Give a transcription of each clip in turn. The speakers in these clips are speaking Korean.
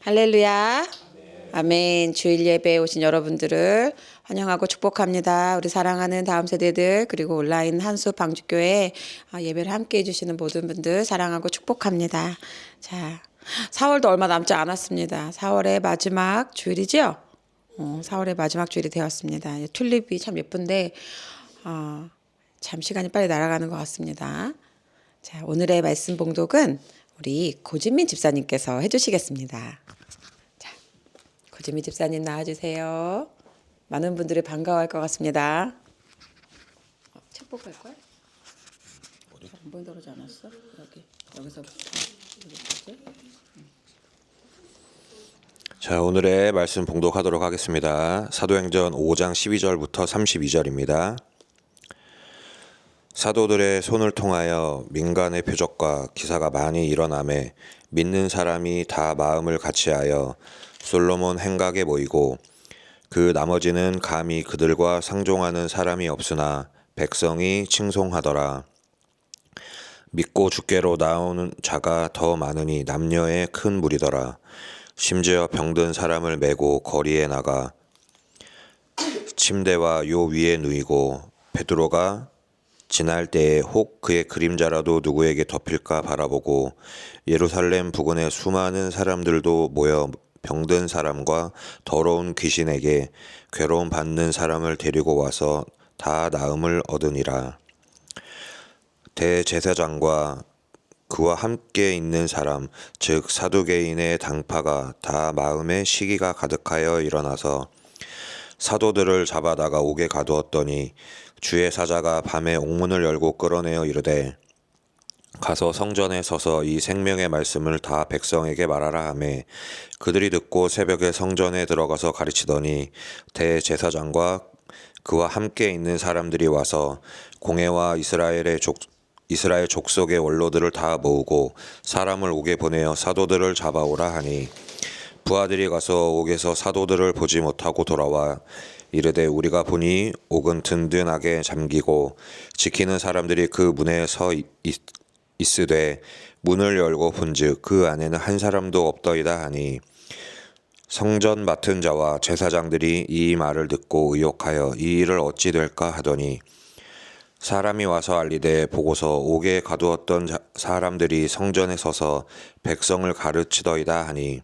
할렐루야. 아멘. 주일 예배에 오신 여러분들을 환영하고 축복합니다. 우리 사랑하는 다음 세대들 그리고 온라인 한수 방주교회 예배를 함께 해주시는 모든 분들 사랑하고 축복합니다. 자, 4월도 얼마 남지 않았습니다. 4월의 마지막 주일이죠? 4월의 마지막 주일이 되었습니다. 튤립이 참 예쁜데 참 시간이 빨리 날아가는 것 같습니다. 자, 오늘의 말씀 봉독은 우리 고진민 집사님께서 해주시겠습니다. 자, 고진민 집사님 나와주세요. 많은 분들이 반가워할 것 같습니다. 책복 할 거야? 안 보인다고 그러지 않았어? 여기서부터 여기까지. 자, 오늘의 말씀 봉독하도록 하겠습니다. 사도행전 5장 12절부터 32절입니다. 사도들의 손을 통하여 민간의 표적과 기사가 많이 일어나매 믿는 사람이 다 마음을 같이하여 솔로몬 행각에 모이고 그 나머지는 감히 그들과 상종하는 사람이 없으나 백성이 칭송하더라. 믿고 주께로 나오는 자가 더 많으니 남녀의 큰 무리더라. 심지어 병든 사람을 메고 거리에 나가 침대와 요 위에 누이고 베드로가 지날 때에 혹 그의 그림자라도 누구에게 덮일까 바라보고 예루살렘 부근의 수많은 사람들도 모여 병든 사람과 더러운 귀신에게 괴로움 받는 사람을 데리고 와서 다 나음을 얻으니라. 대제사장과 그와 함께 있는 사람 즉 사두개인의 당파가 다 마음에 시기가 가득하여 일어나서 사도들을 잡아다가 옥에 가두었더니 주의 사자가 밤에 옥문을 열고 끌어내어 이르되 가서 성전에 서서 이 생명의 말씀을 다 백성에게 말하라 하매 그들이 듣고 새벽에 성전에 들어가서 가르치더니 대제사장과 그와 함께 있는 사람들이 와서 공회와 이스라엘 족속의 원로들을 다 모으고 사람을 옥에 보내어 사도들을 잡아오라 하니 부하들이 가서 옥에서 사도들을 보지 못하고 돌아와 이르되 우리가 보니 옥은 든든하게 잠기고 지키는 사람들이 그 문에 서 있으되 문을 열고 본즉 그 안에는 한 사람도 없더이다 하니 성전 맡은 자와 제사장들이 이 말을 듣고 의혹하여 이 일을 어찌 될까 하더니 사람이 와서 알리되 보고서 옥에 가두었던 사람들이 성전에 서서 백성을 가르치더이다 하니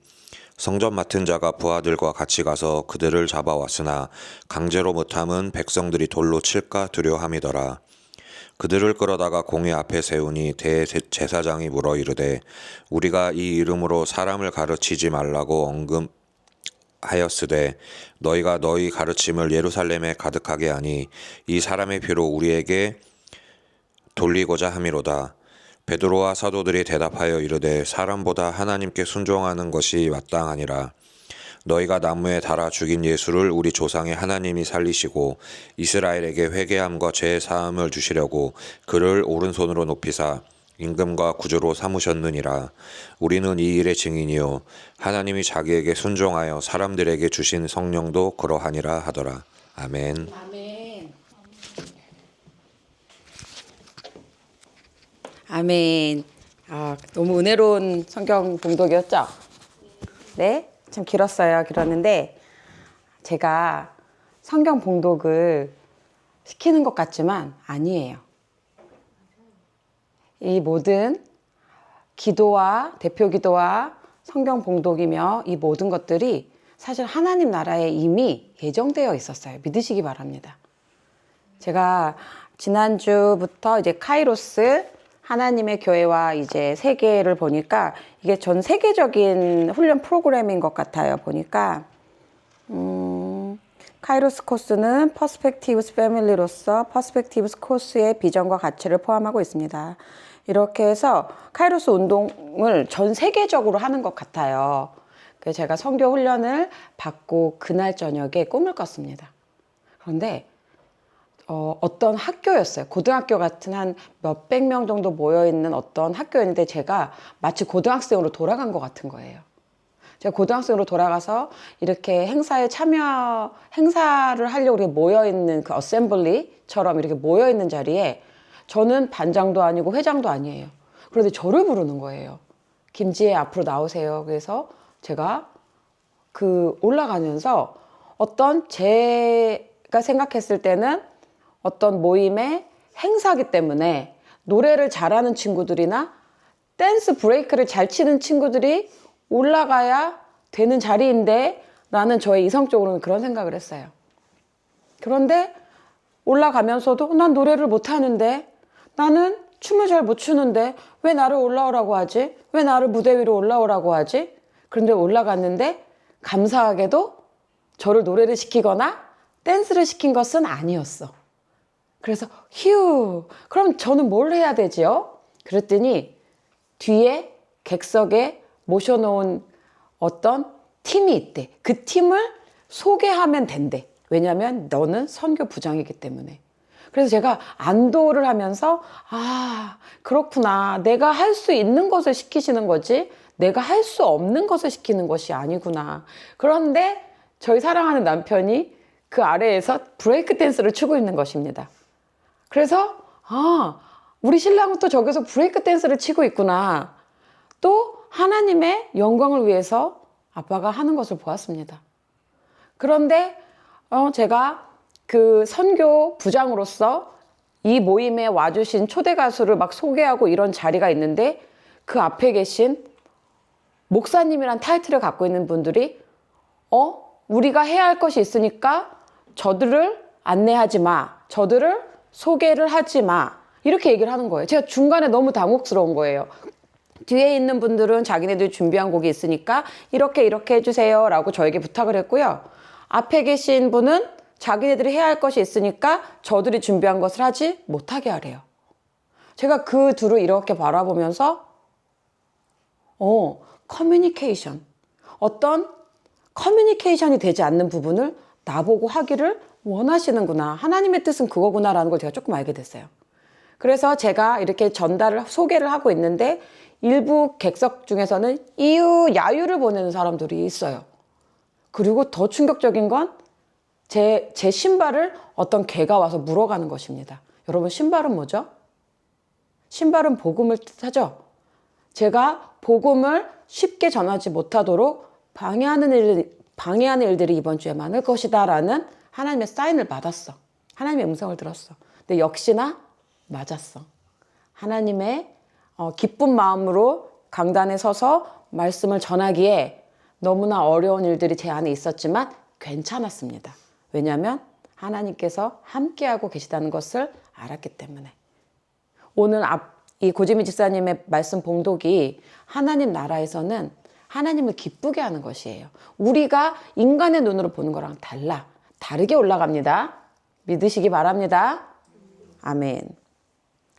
성전 맡은 자가 부하들과 같이 가서 그들을 잡아왔으나 강제로 못함은 백성들이 돌로 칠까 두려함이더라. 그들을 끌어다가 공회 앞에 세우니 대제사장이 물어 이르되 우리가 이 이름으로 사람을 가르치지 말라고 언급하였으되 너희가 너희 가르침을 예루살렘에 가득하게 하니 이 사람의 피로 우리에게 돌리고자 함이로다. 베드로와 사도들이 대답하여 이르되 사람보다 하나님께 순종하는 것이 마땅하니라. 너희가 나무에 달아 죽인 예수를 우리 조상의 하나님이 살리시고 이스라엘에게 회개함과 죄 사함을 주시려고 그를 오른손으로 높이사 임금과 구주로 삼으셨느니라. 우리는 이 일의 증인이요 하나님이 자기에게 순종하여 사람들에게 주신 성령도 그러하니라 하더라. 아멘. 아멘. 너무 은혜로운 성경 봉독이었죠? 네? 참 길었는데 제가 성경 봉독을 시키는 것 같지만 아니에요. 이 모든 기도와 대표 기도와 성경 봉독이며 이 모든 것들이 사실 하나님 나라에 이미 예정되어 있었어요. 믿으시기 바랍니다. 제가 지난주부터 이제 카이로스 하나님의 교회와 이제 세계를 보니까 이게 전 세계적인 훈련 프로그램인 것 같아요. 보니까 카이로스 코스는 퍼스펙티브스 패밀리로서 퍼스펙티브스 코스의 비전과 가치를 포함하고 있습니다. 이렇게 해서 카이로스 운동을 전 세계적으로 하는 것 같아요. 그래서 제가 선교 훈련을 받고 그날 저녁에 꿈을 꿨습니다. 그런데 어떤 학교였어요. 고등학교 같은 한 몇백 명 정도 모여있는 어떤 학교였는데 제가 마치 고등학생으로 돌아간 것 같은 거예요. 제가 고등학생으로 돌아가서 이렇게 행사를 하려고 이렇게 모여있는 그 어셈블리처럼 이렇게 모여있는 자리에 저는 반장도 아니고 회장도 아니에요. 그런데 저를 부르는 거예요. 김지혜 앞으로 나오세요. 그래서 제가 그 올라가면서 어떤 제가 생각했을 때는 어떤 모임의 행사기 때문에 노래를 잘하는 친구들이나 댄스 브레이크를 잘 치는 친구들이 올라가야 되는 자리인데 나는 저의 이성적으로는 그런 생각을 했어요. 그런데 올라가면서도 난 노래를 못하는데, 나는 춤을 잘 못 추는데 왜 나를 올라오라고 하지? 왜 나를 무대 위로 올라오라고 하지? 그런데 올라갔는데 감사하게도 저를 노래를 시키거나 댄스를 시킨 것은 아니었어. 그래서 휴, 그럼 저는 뭘 해야 되지요? 그랬더니 뒤에 객석에 모셔놓은 어떤 팀이 있대. 그 팀을 소개하면 된대. 왜냐면 너는 선교 부장이기 때문에. 그래서 제가 안도를 하면서 아, 그렇구나. 내가 할 수 있는 것을 시키시는 거지 내가 할 수 없는 것을 시키는 것이 아니구나. 그런데 저희 사랑하는 남편이 그 아래에서 브레이크 댄스를 추고 있는 것입니다. 그래서 아, 우리 신랑은 또 저기서 브레이크 댄스를 치고 있구나. 또 하나님의 영광을 위해서 아빠가 하는 것을 보았습니다. 그런데 제가 그 선교 부장으로서 이 모임에 와주신 초대 가수를 막 소개하고 이런 자리가 있는데 그 앞에 계신 목사님이란 타이틀을 갖고 있는 분들이 우리가 해야 할 것이 있으니까 저들을 안내하지 마. 저들을 소개를 하지 마. 이렇게 얘기를 하는 거예요. 제가 중간에 너무 당혹스러운 거예요. 뒤에 있는 분들은 자기네들이 준비한 곡이 있으니까 이렇게 해주세요 라고 저에게 부탁을 했고요. 앞에 계신 분은 자기네들이 해야 할 것이 있으니까 저들이 준비한 것을 하지 못하게 하래요. 제가 그 둘을 이렇게 바라보면서 커뮤니케이션, 어떤 커뮤니케이션이 되지 않는 부분을 나보고 하기를 원하시는구나. 하나님의 뜻은 그거구나라는 걸 제가 조금 알게 됐어요. 그래서 제가 이렇게 소개를 하고 있는데 일부 객석 중에서는 야유를 보내는 사람들이 있어요. 그리고 더 충격적인 건 제 신발을 어떤 개가 와서 물어가는 것입니다. 여러분, 신발은 뭐죠? 신발은 복음을 뜻하죠. 제가 복음을 쉽게 전하지 못하도록 방해하는 일들이 이번 주에 많을 것이다 라는 하나님의 사인을 받았어. 하나님의 음성을 들었어. 근데 역시나 맞았어. 하나님의 기쁜 마음으로 강단에 서서 말씀을 전하기에 너무나 어려운 일들이 제 안에 있었지만 괜찮았습니다. 왜냐하면 하나님께서 함께하고 계시다는 것을 알았기 때문에. 오늘 이 고지미 집사님의 말씀 봉독이 하나님 나라에서는 하나님을 기쁘게 하는 것이에요. 우리가 인간의 눈으로 보는 거랑 다르게 올라갑니다. 믿으시기 바랍니다. 아멘.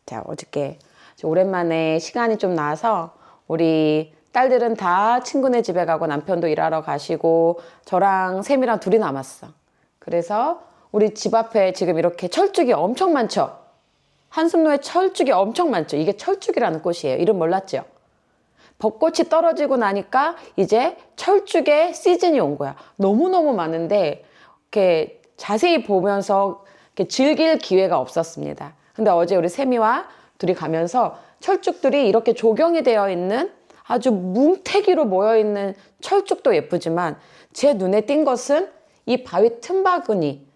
자, 어저께 오랜만에 시간이 좀 나서 우리 딸들은 다 친구네 집에 가고 남편도 일하러 가시고 저랑 샘이랑 둘이 남았어. 그래서 우리 집 앞에 지금 이렇게 철쭉이 엄청 많죠? 한숨로에 철쭉이 엄청 많죠? 이게 철쭉이라는 꽃이에요. 이름 몰랐죠? 벚꽃이 떨어지고 나니까 이제 철쭉의 시즌이 온 거야. 너무너무 많은데 이렇게 자세히 보면서 이렇게 즐길 기회가 없었습니다. 근데 어제 우리 세미와 둘이 가면서 철쭉들이 이렇게 조경이 되어 있는 아주 뭉태기로 모여있는 철쭉도 예쁘지만 제 눈에 띈 것은 이 바위 틈바구니,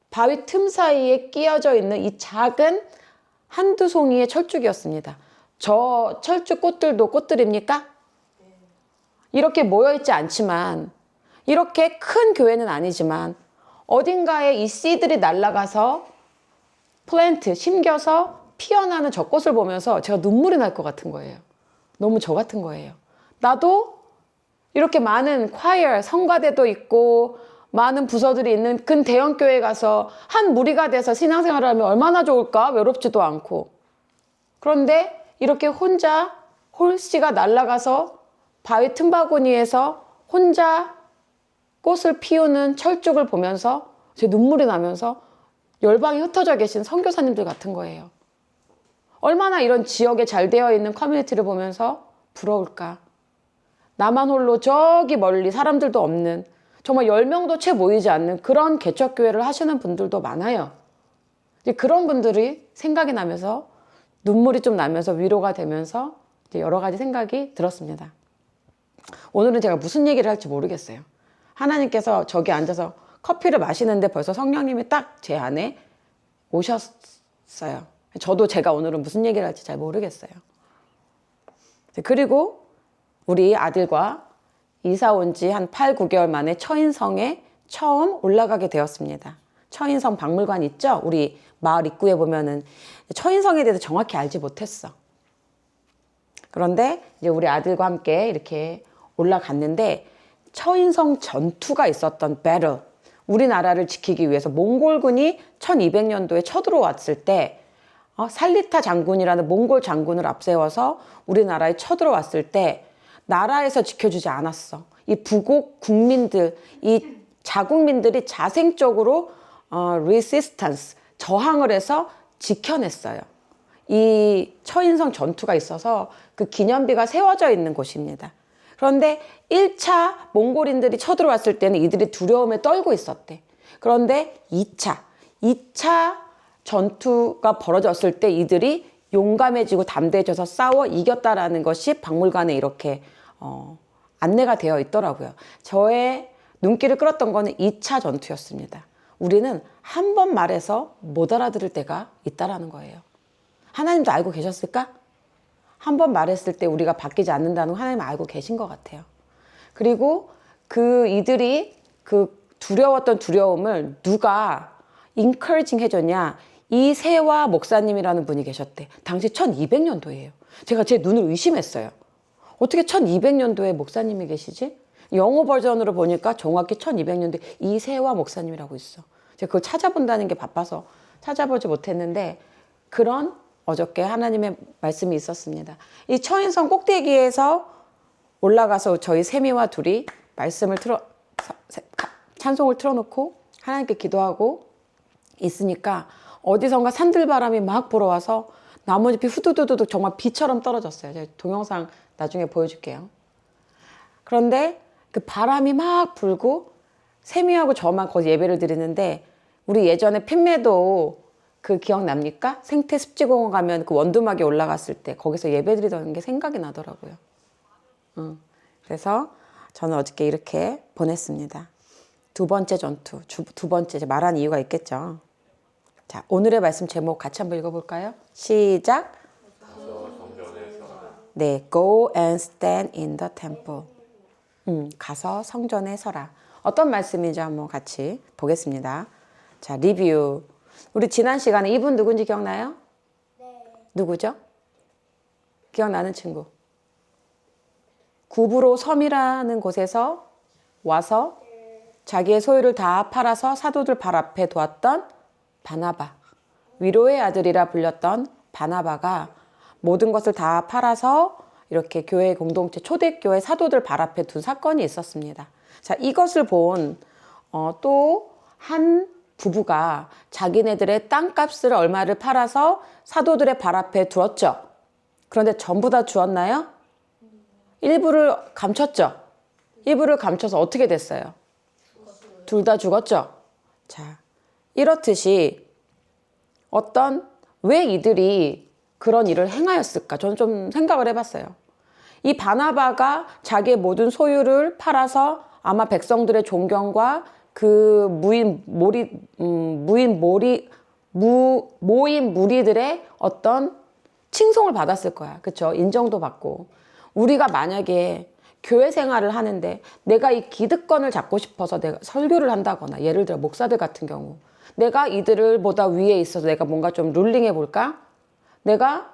바위 틈 사이에 끼어져 있는 이 작은 한두 송이의 철쭉이었습니다. 저 철쭉 꽃들도 꽃들입니까? 이렇게 모여있지 않지만 이렇게 큰 교회는 아니지만 어딘가에 이 씨들이 날아가서 심겨서 피어나는 저 꽃을 보면서 제가 눈물이 날 것 같은 거예요. 너무 저 같은 거예요. 나도 이렇게 많은 성가대도 있고 많은 부서들이 있는 큰 대형 교회에 가서 한 무리가 돼서 신앙생활을 하면 얼마나 좋을까? 외롭지도 않고. 그런데 이렇게 혼자 홀씨가 날아가서 바위 틈바구니에서 혼자 꽃을 피우는 철쭉을 보면서 제 눈물이 나면서 열방에 흩어져 계신 선교사님들 같은 거예요. 얼마나 이런 지역에 잘 되어 있는 커뮤니티를 보면서 부러울까. 나만 홀로 저기 멀리 사람들도 없는 정말 10명도 채 모이지 않는 그런 개척교회를 하시는 분들도 많아요. 이제 그런 분들이 생각이 나면서 눈물이 좀 나면서 위로가 되면서 이제 여러 가지 생각이 들었습니다. 오늘은 제가 무슨 얘기를 할지 모르겠어요. 하나님께서 저기 앉아서 커피를 마시는데 벌써 성령님이 딱 제 안에 오셨어요. 저도 제가 오늘은 무슨 얘기를 할지 잘 모르겠어요. 그리고 우리 아들과 이사 온 지 한 8, 9개월 만에 처인성에 처음 올라가게 되었습니다. 처인성 박물관 있죠? 우리 마을 입구에 보면은 처인성에 대해서 정확히 알지 못했어. 그런데 이제 우리 아들과 함께 이렇게 올라갔는데 처인성 전투가 있었던 배틀, 우리나라를 지키기 위해서 몽골군이 1200년도에 쳐들어왔을 때 살리타 장군이라는 몽골 장군을 앞세워서 우리나라에 쳐들어왔을 때 나라에서 지켜주지 않았어. 이 부국 국민들, 이 자국민들이 자생적으로 resistance, 저항을 해서 지켜냈어요. 이 처인성 전투가 있어서 그 기념비가 세워져 있는 곳입니다. 그런데 1차 몽골인들이 쳐들어왔을 때는 이들이 두려움에 떨고 있었대. 그런데 2차 전투가 벌어졌을 때 이들이 용감해지고 담대해져서 싸워 이겼다라는 것이 박물관에 이렇게 안내가 되어 있더라고요. 저의 눈길을 끌었던 거는 2차 전투였습니다. 우리는 한 번 말해서 못 알아들을 때가 있다라는 거예요. 하나님도 알고 계셨을까? 한 번 말했을 때 우리가 바뀌지 않는다는 거 하나님 알고 계신 것 같아요. 그리고 이들이 그 두려웠던 두려움을 누가 encouraging 해줬냐? 이세화 목사님이라는 분이 계셨대. 당시 1200년도예요. 제가 제 눈을 의심했어요. 어떻게 1200년도에 목사님이 계시지? 영어 버전으로 보니까 정확히 1200년도에 이세화 목사님이라고 있어. 제가 그걸 찾아본다는 게 바빠서 찾아보지 못했는데 그런 어저께 하나님의 말씀이 있었습니다. 이 처인성 꼭대기에서 올라가서 저희 세미와 둘이 말씀을 찬송을 틀어놓고 하나님께 기도하고 있으니까 어디선가 산들바람이 막 불어와서 나뭇잎이 후두두둑 정말 비처럼 떨어졌어요. 제가 동영상 나중에 보여줄게요. 그런데 그 바람이 막 불고 세미하고 저만 거기 예배를 드리는데 우리 예전에 핀매도 그 기억납니까? 생태습지공원 가면 그 원두막에 올라갔을 때 거기서 예배 드리던 게 생각이 나더라고요. 그래서 저는 어저께 이렇게 보냈습니다. 두 번째 전투, 두 번째 말한 이유가 있겠죠. 자, 오늘의 말씀 제목 같이 한번 읽어볼까요? 시작. 네, go and stand in the temple. 가서 성전에 서라. 어떤 말씀인지 한번 같이 보겠습니다. 자, 리뷰. 우리 지난 시간에 이분 누군지 기억나요? 네. 누구죠? 기억나는 친구. 구브로 섬이라는 곳에서 와서 자기의 소유를 다 팔아서 사도들 발 앞에 두었던 바나바. 위로의 아들이라 불렸던 바나바가 모든 것을 다 팔아서 이렇게 교회 공동체 초대교회 사도들 발 앞에 둔 사건이 있었습니다. 자, 이것을 본 또 한 부부가 자기네들의 땅값을 얼마를 팔아서 사도들의 발 앞에 두었죠. 그런데 전부 다 주었나요? 일부를 감췄죠. 일부를 감춰서 어떻게 됐어요? 둘 다 죽었죠. 자, 이렇듯이 왜 이들이 그런 일을 행하였을까? 저는 좀 생각을 해봤어요. 이 바나바가 자기의 모든 소유를 팔아서 아마 백성들의 존경과 그 모인 무리들의 어떤 칭송을 받았을 거야. 그렇죠? 인정도 받고. 우리가 만약에 교회 생활을 하는데 내가 이 기득권을 잡고 싶어서 내가 설교를 한다거나 예를 들어 목사들 같은 경우 내가 이들을 보다 위에 있어서 내가 뭔가 좀 룰링해 볼까? 내가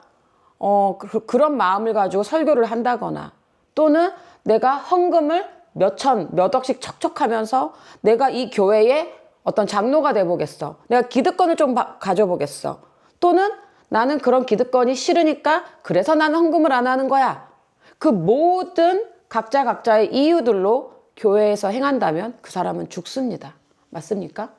그런 마음을 가지고 설교를 한다거나 또는 내가 헌금을 몇 억씩 척척하면서 내가 이 교회의 어떤 장로가 돼보겠어. 내가 기득권을 좀 가져보겠어. 또는 나는 그런 기득권이 싫으니까 그래서 나는 헌금을 안 하는 거야. 그 모든 각자의 이유들로 교회에서 행한다면 그 사람은 죽습니다. 맞습니까?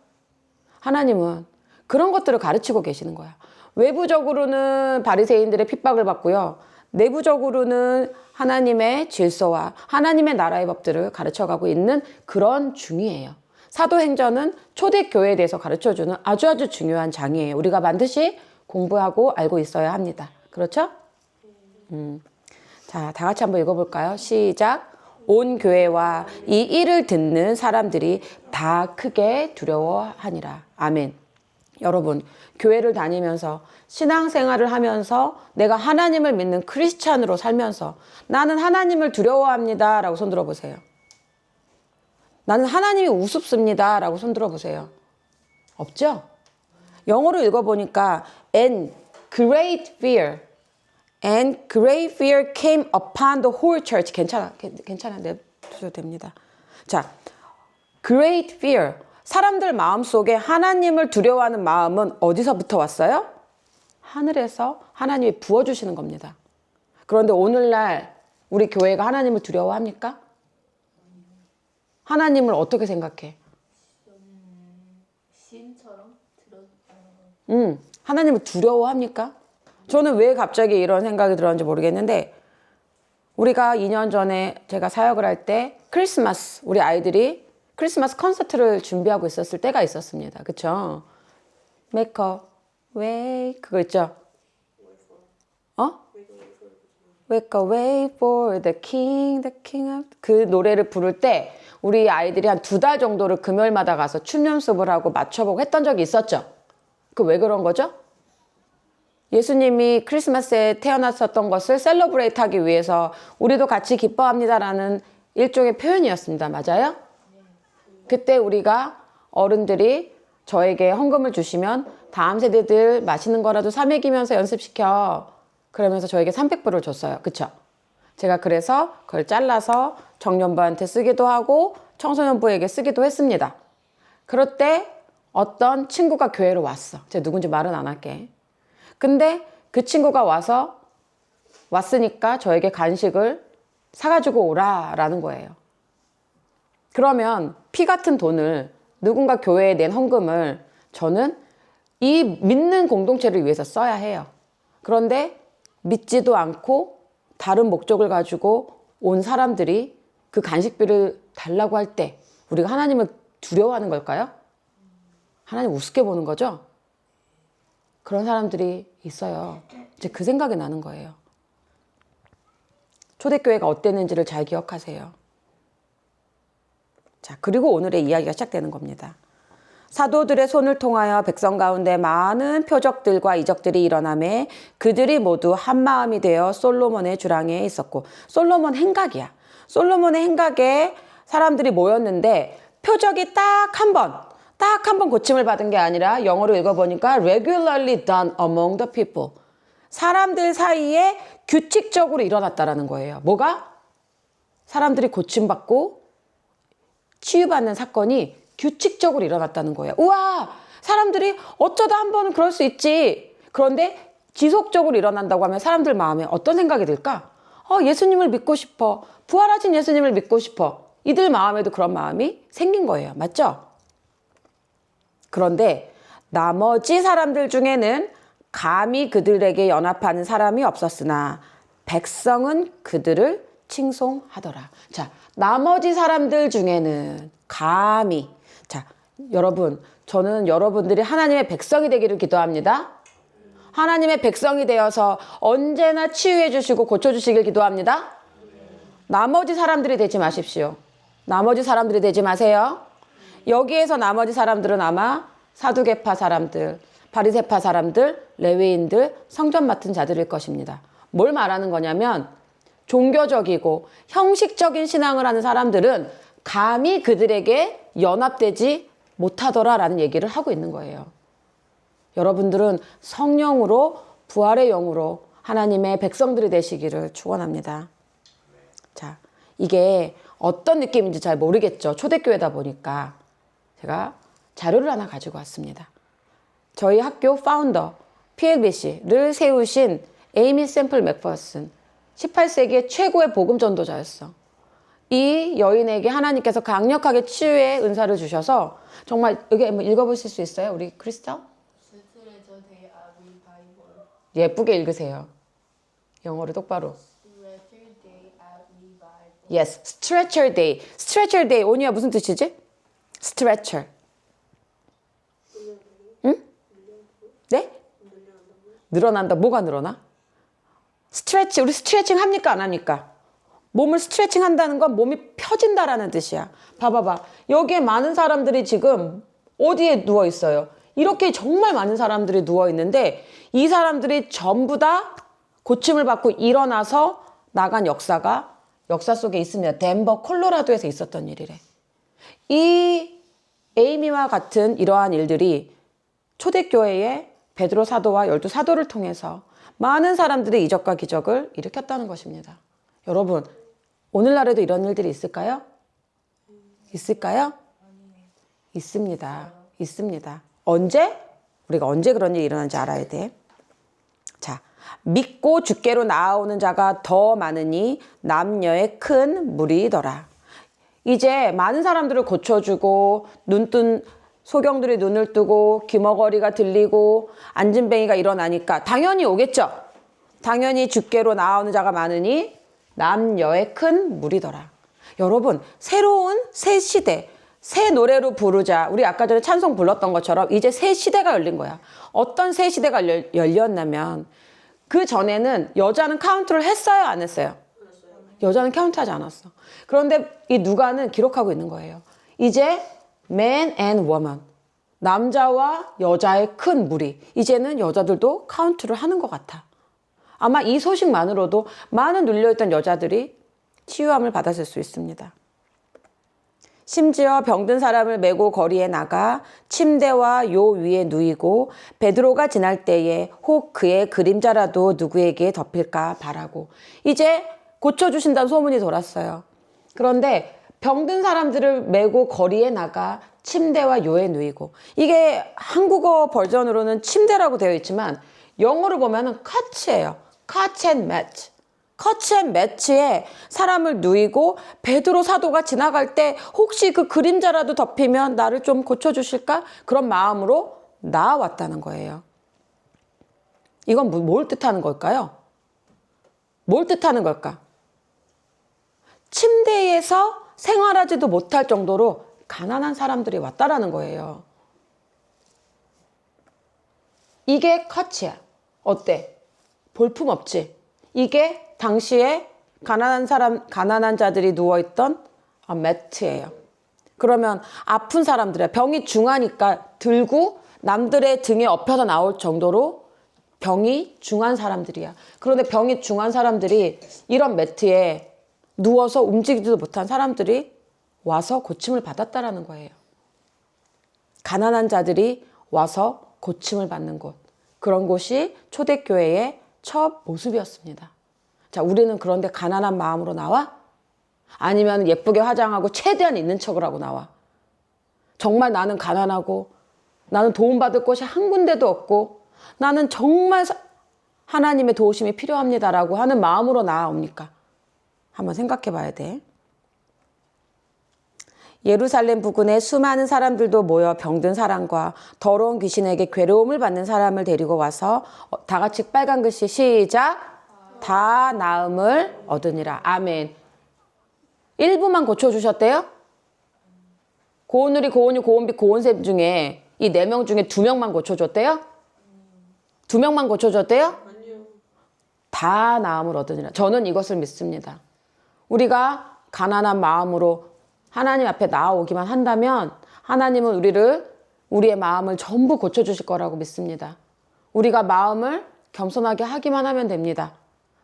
하나님은 그런 것들을 가르치고 계시는 거야. 외부적으로는 바리새인들의 핍박을 받고요. 내부적으로는 하나님의 질서와 하나님의 나라의 법들을 가르쳐가고 있는 그런 중이에요. 사도행전은 초대교회에 대해서 가르쳐주는 아주 중요한 장이에요. 우리가 반드시 공부하고 알고 있어야 합니다. 그렇죠? 자, 다 같이 한번 읽어볼까요? 시작. 온 교회와 이 일을 듣는 사람들이 다 크게 두려워하니라. 아멘. 여러분, 교회를 다니면서 신앙생활을 하면서 내가 하나님을 믿는 크리스찬으로 살면서 나는 하나님을 두려워합니다 라고 손 들어보세요. 나는 하나님이 우습습니다 라고 손 들어보세요. 없죠? 영어로 읽어보니까 and great fear came upon the whole church. 괜찮아. 내줘도 됩니다. 자, great fear. 사람들 마음속에 하나님을 두려워하는 마음은 어디서부터 왔어요? 하늘에서 하나님이 부어주시는 겁니다. 그런데 오늘날 우리 교회가 하나님을 두려워합니까? 하나님을 어떻게 생각해? 신처럼 하나님을 두려워합니까? 저는 왜 갑자기 이런 생각이 들었는지 모르겠는데 우리가 2년 전에 제가 사역을 할 때 크리스마스 우리 아이들이 크리스마스 콘서트를 준비하고 있었을 때가 있었습니다. 그쵸? Make a way 그거 있죠? Make a way for the king of 그 노래를 부를 때 우리 아이들이 한 2달 정도를 금요일마다 가서 춤 연습을 하고 맞춰보고 했던 적이 있었죠. 그 왜 그런 거죠? 예수님이 크리스마스에 태어났었던 것을 셀러브레이트 하기 위해서 우리도 같이 기뻐합니다라는 일종의 표현이었습니다. 맞아요? 그때 우리가 어른들이 저에게 헌금을 주시면 다음 세대들 맛있는 거라도 사 먹이면서 연습시켜. 그러면서 저에게 300불을 줬어요. 그쵸? 제가 그래서 그걸 잘라서 청년부한테 쓰기도 하고 청소년부에게 쓰기도 했습니다. 그럴 때 어떤 친구가 교회로 왔어. 제가 누군지 말은 안 할게. 근데 그 친구가 왔으니까 저에게 간식을 사가지고 오라라는 거예요. 그러면 피 같은 돈을 누군가 교회에 낸 헌금을 저는 이 믿는 공동체를 위해서 써야 해요. 그런데 믿지도 않고 다른 목적을 가지고 온 사람들이 그 간식비를 달라고 할 때 우리가 하나님을 두려워하는 걸까요? 하나님 우습게 보는 거죠? 그런 사람들이 있어요. 이제 그 생각이 나는 거예요. 초대교회가 어땠는지를 잘 기억하세요. 자, 그리고 오늘의 이야기가 시작되는 겁니다. 사도들의 손을 통하여 백성 가운데 많은 표적들과 이적들이 일어나매 그들이 모두 한 마음이 되어 솔로몬의 주랑에 있었고 솔로몬 행각이야. 솔로몬의 행각에 사람들이 모였는데 표적이 딱 한 번 고침을 받은 게 아니라 영어로 읽어보니까 regularly done among the people. 사람들 사이에 규칙적으로 일어났다라는 거예요. 뭐가? 사람들이 고침받고 치유받는 사건이 규칙적으로 일어났다는 거예요. 우와! 사람들이 어쩌다 한 번은 그럴 수 있지. 그런데 지속적으로 일어난다고 하면 사람들 마음에 어떤 생각이 들까? 예수님을 믿고 싶어. 부활하신 예수님을 믿고 싶어. 이들 마음에도 그런 마음이 생긴 거예요. 맞죠? 그런데 나머지 사람들 중에는 감히 그들에게 연합하는 사람이 없었으나 백성은 그들을 칭송하더라. 자, 나머지 사람들 중에는 감히. 자, 여러분, 저는 여러분들이 하나님의 백성이 되기를 기도합니다. 하나님의 백성이 되어서 언제나 치유해 주시고 고쳐주시길 기도합니다. 나머지 사람들이 되지 마십시오. 나머지 사람들이 되지 마세요. 여기에서 나머지 사람들은 아마 사두개파 사람들, 바리새파 사람들, 레위인들, 성전 맡은 자들일 것입니다. 뭘 말하는 거냐면 종교적이고 형식적인 신앙을 하는 사람들은 감히 그들에게 연합되지 못하더라라는 얘기를 하고 있는 거예요. 여러분들은 성령으로 부활의 영으로 하나님의 백성들이 되시기를 축원합니다. 자, 이게 어떤 느낌인지 잘 모르겠죠. 초대교회다 보니까 제가 자료를 하나 가지고 왔습니다. 저희 학교 파운더 PLBC를 세우신 에이미 샘플 맥퍼슨 18세기의 최고의 복음 전도자였어. 이 여인에게 하나님께서 강력하게 치유의 은사를 주셔서 정말 여기 한번 읽어보실 수 있어요? 우리 크리스탈? Stretcher Day at Revival. 예쁘게 읽으세요. 영어로 똑바로. Stretcher Day at Revival. Yes, Stretcher Day. Stretcher Day, 오니야 무슨 뜻이지? Stretcher. 응? 네? 늘어난다. 뭐가 늘어나? 스트레치, 우리 스트레칭 합니까? 안 합니까? 몸을 스트레칭 한다는 건 몸이 펴진다라는 뜻이야. 봐봐봐. 여기에 많은 사람들이 지금 어디에 누워 있어요? 이렇게 정말 많은 사람들이 누워 있는데 이 사람들이 전부 다 고침을 받고 일어나서 나간 역사가 역사 속에 있습니다. 덴버, 콜로라도에서 있었던 일이래. 이 에이미와 같은 이러한 일들이 초대교회의 베드로 사도와 12사도를 통해서 많은 사람들의 이적과 기적을 일으켰다는 것입니다. 여러분, 오늘날에도 이런 일들이 있을까요? 있을까요? 있습니다. 있습니다. 언제? 우리가 언제 그런 일이 일어난지 알아야 돼. 자, 믿고 주께로 나아오는 자가 더 많으니 남녀의 큰 무리더라. 이제 많은 사람들을 고쳐주고 눈뜬 소경들이 눈을 뜨고 귀머거리가 들리고 안진뱅이가 일어나니까 당연히 오겠죠. 당연히 주께로 나아오는 자가 많으니 남녀의 큰 무리더라. 여러분, 새로운 새 시대, 새 노래로 부르자. 우리 아까 전에 찬송 불렀던 것처럼 이제 새 시대가 열린 거야. 어떤 새 시대가 열렸냐면 그 전에는 여자는 카운트를 했어요, 안 했어요? 여자는 카운트하지 않았어. 그런데 이 누가는 기록하고 있는 거예요. 이제 man and woman, 남자와 여자의 큰 무리. 이제는 여자들도 카운트를 하는 것 같아. 아마 이 소식만으로도 많은 눌려있던 여자들이 치유함을 받았을 수 있습니다. 심지어 병든 사람을 메고 거리에 나가 침대와 요 위에 누이고 베드로가 지날 때에 혹 그의 그림자라도 누구에게 덮일까 바라고. 이제 고쳐주신다는 소문이 돌았어요. 그런데 병든 사람들을 메고 거리에 나가 침대와 요에 누이고. 이게 한국어 버전으로는 침대라고 되어 있지만 영어로 보면은 cot예요. cot and mat. cot and mat에 사람을 누이고 베드로 사도가 지나갈 때 혹시 그 그림자라도 덮이면 나를 좀 고쳐주실까? 그런 마음으로 나아왔다는 거예요. 이건 뭘 뜻하는 걸까요? 뭘 뜻하는 걸까? 침대에서 생활하지도 못할 정도로 가난한 사람들이 왔다라는 거예요. 이게 컷이야. 어때? 볼품없지? 이게 당시에 가난한 자들이 누워있던 매트예요. 그러면 아픈 사람들이야. 병이 중하니까 들고 남들의 등에 엎혀서 나올 정도로 병이 중한 사람들이야. 그런데 병이 중한 사람들이 이런 매트에 누워서 움직이지도 못한 사람들이 와서 고침을 받았다라는 거예요. 가난한 자들이 와서 고침을 받는 곳. 그런 곳이 초대교회의 첫 모습이었습니다. 자, 우리는 그런데 가난한 마음으로 나와? 아니면 예쁘게 화장하고 최대한 있는 척을 하고 나와? 정말 나는 가난하고 나는 도움받을 곳이 한 군데도 없고 나는 정말 하나님의 도우심이 필요합니다라고 하는 마음으로 나아옵니까? 한번 생각해 봐야 돼. 예루살렘 부근에 수많은 사람들도 모여 병든 사람과 더러운 귀신에게 괴로움을 받는 사람을 데리고 와서 다 같이 빨간 글씨 시작. 다 나음을 얻으니라. 아멘. 일부만 고쳐주셨대요? 고은우리, 고은유, 고은빛, 고은샘 중에 이 4명 중에 2명만 고쳐줬대요? 2명만 고쳐줬대요? 다 나음을 얻으니라. 저는 이것을 믿습니다. 우리가 가난한 마음으로 하나님 앞에 나아오기만 한다면 하나님은 우리의 마음을 전부 고쳐주실 거라고 믿습니다. 우리가 마음을 겸손하게 하기만 하면 됩니다.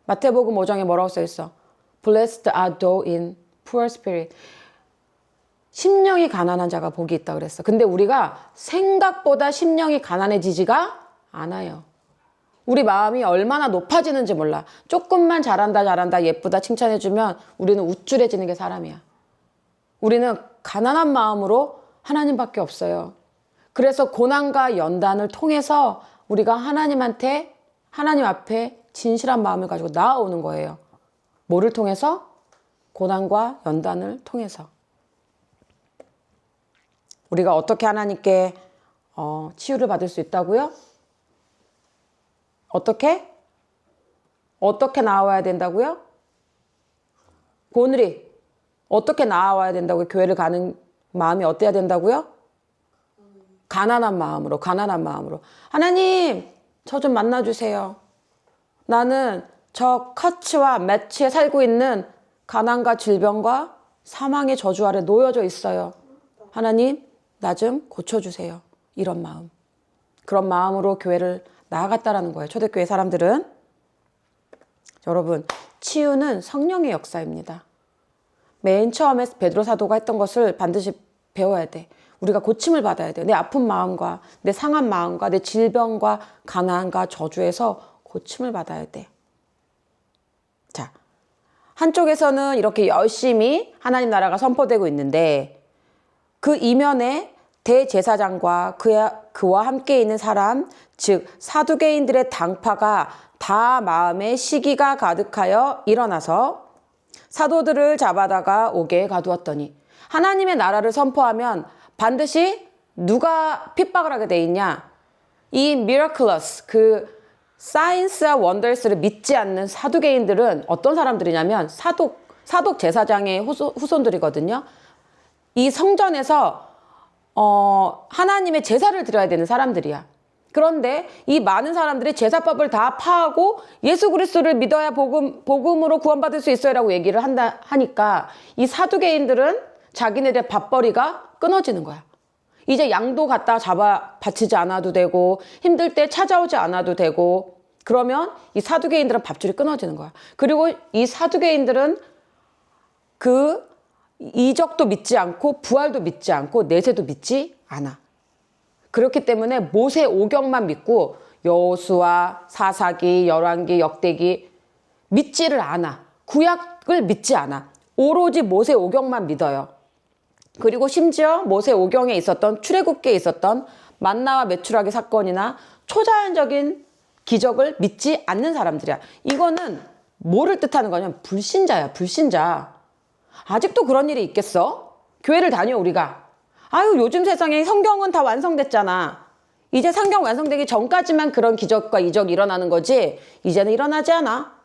마태복음 5장에 뭐라고 써있어? Blessed are those in poor spirit. 심령이 가난한 자가 복이 있다 그랬어. 근데 우리가 생각보다 심령이 가난해지지가 않아요. 우리 마음이 얼마나 높아지는지 몰라. 조금만 잘한다 예쁘다 칭찬해주면 우리는 우쭐해지는 게 사람이야. 우리는 가난한 마음으로 하나님밖에 없어요. 그래서 고난과 연단을 통해서 우리가 하나님 앞에 진실한 마음을 가지고 나아오는 거예요. 뭐를 통해서? 고난과 연단을 통해서. 우리가 어떻게 하나님께 치유를 받을 수 있다고요? 어떻게 나아와야 된다고요? 고은우리 어떻게 나아와야 된다고요? 교회를 가는 마음이 어때야 된다고요? 가난한 마음으로. 하나님, 저 좀 만나주세요. 나는 저 커츠와 매치에 살고 있는 가난과 질병과 사망의 저주 아래 놓여져 있어요. 하나님, 나 좀 고쳐주세요. 이런 마음. 그런 마음으로 교회를 나아갔다라는 거예요. 초대교회 사람들은. 여러분, 치유는 성령의 역사입니다. 맨 처음에 베드로 사도가 했던 것을 반드시 배워야 돼. 우리가 고침을 받아야 돼. 내 아픈 마음과 내 상한 마음과 내 질병과 가난과 저주에서 고침을 받아야 돼. 자, 한쪽에서는 이렇게 열심히 하나님 나라가 선포되고 있는데 그 이면에 대제사장과 그와 함께 있는 사람, 즉 사두개인들의 당파가 다 마음에 시기가 가득하여 일어나서 사도들을 잡아다가 옥에 가두었더니, 하나님의 나라를 선포하면 반드시 누가 핍박을 하게 돼 있냐? 이 miraculous, 그 사인스와 원더스를 믿지 않는 사두개인들은 어떤 사람들이냐면 사독 제사장의 후손들이거든요. 이 성전에서 하나님의 제사를 드려야 되는 사람들이야. 그런데 이 많은 사람들이 제사법을 다 파하고 예수 그리스도를 믿어야 복음으로 구원받을 수 있어요라고 얘기를 하니까 이 사두개인들은 자기네들의 밥벌이가 끊어지는 거야. 이제 양도 갖다 잡아 바치지 않아도 되고 힘들 때 찾아오지 않아도 되고, 그러면 이 사두개인들은 밥줄이 끊어지는 거야. 그리고 이 사두개인들은 그 이적도 믿지 않고 부활도 믿지 않고 내세도 믿지 않아. 그렇기 때문에 모세 오경만 믿고 여호수아, 사사기, 열왕기, 역대기 믿지를 않아. 구약을 믿지 않아. 오로지 모세 오경만 믿어요. 그리고 심지어 모세 오경에 있었던 출애굽기에 있었던 만나와 메추라기 사건이나 초자연적인 기적을 믿지 않는 사람들이야. 이거는 뭐를 뜻하는 거냐면 불신자야, 불신자. 아직도 그런 일이 있겠어? 교회를 다녀 우리가. 아유, 요즘 세상에 성경은 다 완성됐잖아. 이제 성경 완성되기 전까지만 그런 기적과 이적이 일어나는 거지 이제는 일어나지 않아.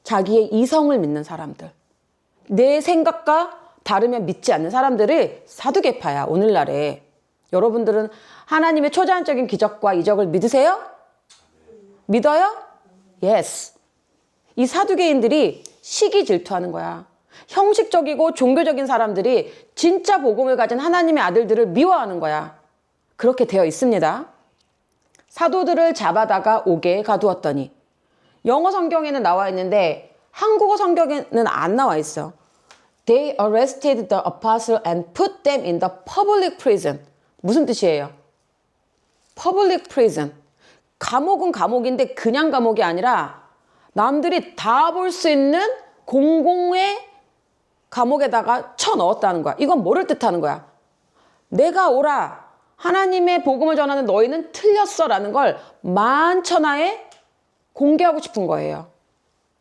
자기의 이성을 믿는 사람들, 내 생각과 다르면 믿지 않는 사람들이 사두개파야 오늘날에. 여러분들은 하나님의 초자연적인 기적과 이적을 믿으세요? 믿어요? Yes. 이 사두개인들이 시기 질투하는 거야. 형식적이고 종교적인 사람들이 진짜 복음을 가진 하나님의 아들들을 미워하는 거야. 그렇게 되어 있습니다. 사도들을 잡아다가 옥에 가두었더니, 영어 성경에는 나와 있는데 한국어 성경에는 안 나와 있어. They arrested the apostle and put them in the public prison. 무슨 뜻이에요? public prison. 감옥은 감옥인데 그냥 감옥이 아니라 남들이 다 볼 수 있는 공공의 감옥에다가 쳐넣었다는 거야. 이건 뭐를 뜻하는 거야? 내가 오라, 하나님의 복음을 전하는 너희는 틀렸어 라는 걸 만천하에 공개하고 싶은 거예요.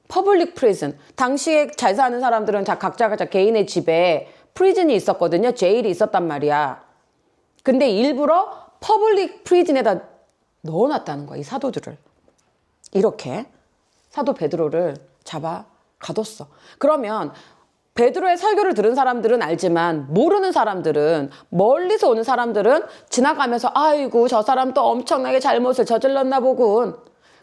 퍼블릭 프리즌. 당시에 잘 사는 사람들은 각자가 개인의 집에 프리즌이 있었거든요. 제일이 있었단 말이야. 근데 일부러 퍼블릭 프리즌에다 넣어놨다는 거야, 이 사도들을. 이렇게 사도 베드로를 잡아 가뒀어. 그러면 베드로의 설교를 들은 사람들은 알지만 모르는 사람들은, 멀리서 오는 사람들은 지나가면서 아이고 저 사람 또 엄청나게 잘못을 저질렀나 보군.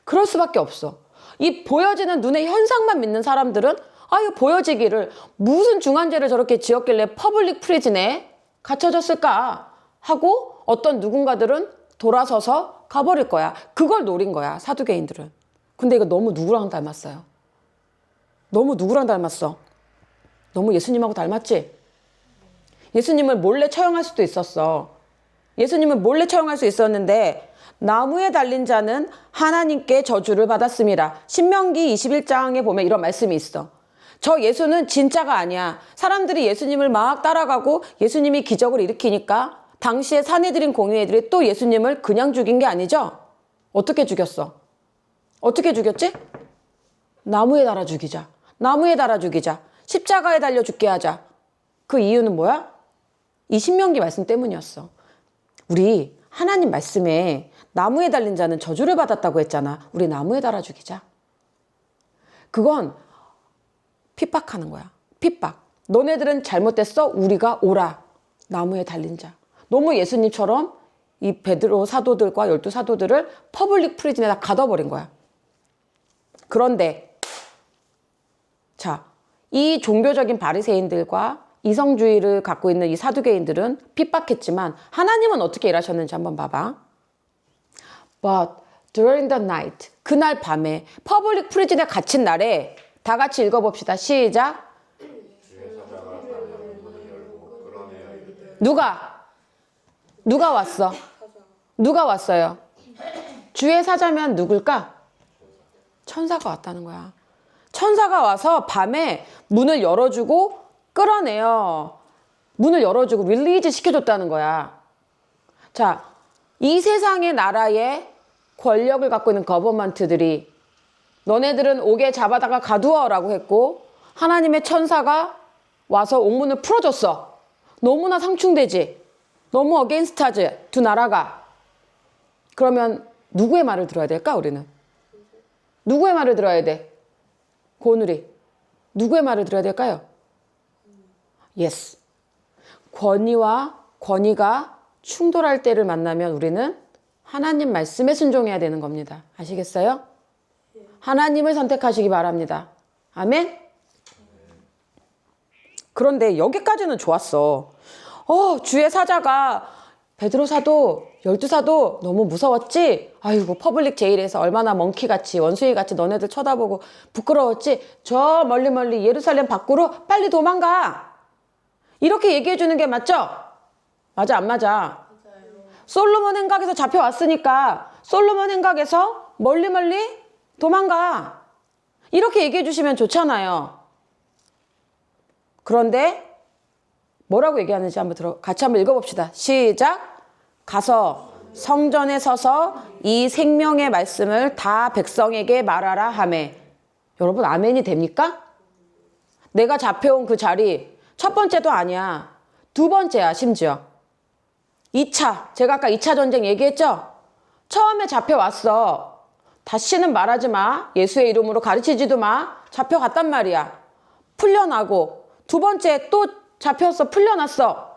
그럴 수밖에 없어. 이 보여지는 눈의 현상만 믿는 사람들은 아유, 보여지기를 무슨 중한죄를 저렇게 지었길래 퍼블릭 프리즌에 갇혀졌을까 하고 어떤 누군가들은 돌아서서 가버릴 거야. 그걸 노린 거야, 사두개인들은. 근데 이거 너무 누구랑 닮았어요? 너무 누구랑 닮았어? 너무 예수님하고 닮았지? 예수님을 몰래 처형할 수도 있었어. 예수님을 몰래 처형할 수 있었는데 나무에 달린 자는 하나님께 저주를 받았습니다. 신명기 21장에 보면 이런 말씀이 있어. 저 예수는 진짜가 아니야. 사람들이 예수님을 막 따라가고 예수님이 기적을 일으키니까 당시에 사내들인 공의회들이 또 예수님을 그냥 죽인 게 아니죠? 어떻게 죽였어? 어떻게 죽였지? 나무에 달아 죽이자. 나무에 달아 죽이자. 십자가에 달려 죽게 하자. 그 이유는 뭐야? 이 신명기 말씀 때문이었어. 우리 하나님 말씀에 나무에 달린 자는 저주를 받았다고 했잖아. 우리 나무에 달아 죽이자. 그건 핍박하는 거야. 핍박. 너네들은 잘못됐어? 우리가 오라. 나무에 달린 자. 너무 예수님처럼 이 베드로 사도들과 12 사도들을 퍼블릭 프리즌에다 가둬버린 거야. 그런데 자, 이 종교적인 바리새인들과 이성주의를 갖고 있는 이 사두개인들은 핍박했지만 하나님은 어떻게 일하셨는지 한번 봐봐. But during the night, 그날 밤에 퍼블릭 프리즌에 갇힌 날에 다 같이 읽어봅시다. 시작. 누가 왔어? 누가 왔어요? 주의 사자면 누굴까? 천사가 왔다는 거야. 천사가 와서 밤에 문을 열어주고 끌어내요. 문을 열어주고 릴리즈 시켜줬다는 거야. 자, 이 세상의 나라의 권력을 갖고 있는 거버먼트들이 너네들은 옥에 잡아다가 가두어라고 했고 하나님의 천사가 와서 옥문을 풀어줬어. 너무나 상충되지. 너무 어게인스트하지. 두 나라가. 그러면 누구의 말을 들어야 될까 우리는? 누구의 말을 들어야 돼? 고누리. 누구의 말을 들어야 될까요? Yes. 권위와 권위가 충돌할 때를 만나면 우리는 하나님 말씀에 순종해야 되는 겁니다. 아시겠어요? 하나님을 선택하시기 바랍니다. 아멘? 그런데 여기까지는 좋았어. 주의 사자가 베드로 사도, 12사도 너무 무서웠지? 아이고, 퍼블릭 제일에서 얼마나 멍키같이, 원숭이같이 너네들 쳐다보고 부끄러웠지? 저 멀리 예루살렘 밖으로 빨리 도망가! 이렇게 얘기해 주는 게 맞죠? 맞아, 안 맞아? 솔로몬 행각에서 잡혀왔으니까 솔로몬 행각에서 멀리 도망가. 이렇게 얘기해 주시면 좋잖아요. 그런데 뭐라고 얘기하는지 같이 한번 읽어봅시다. 시작. 가서 성전에 서서 이 생명의 말씀을 다 백성에게 말하라 하매. 여러분 아멘이 됩니까? 내가 잡혀온 그 자리 첫 번째도 아니야. 두 번째야 심지어. 2차. 제가 아까 2차 전쟁 얘기했죠? 처음에 잡혀왔어. 다시는 말하지 마. 예수의 이름으로 가르치지도 마. 잡혀갔단 말이야. 풀려나고 두 번째 또 잡혔어. 풀려났어.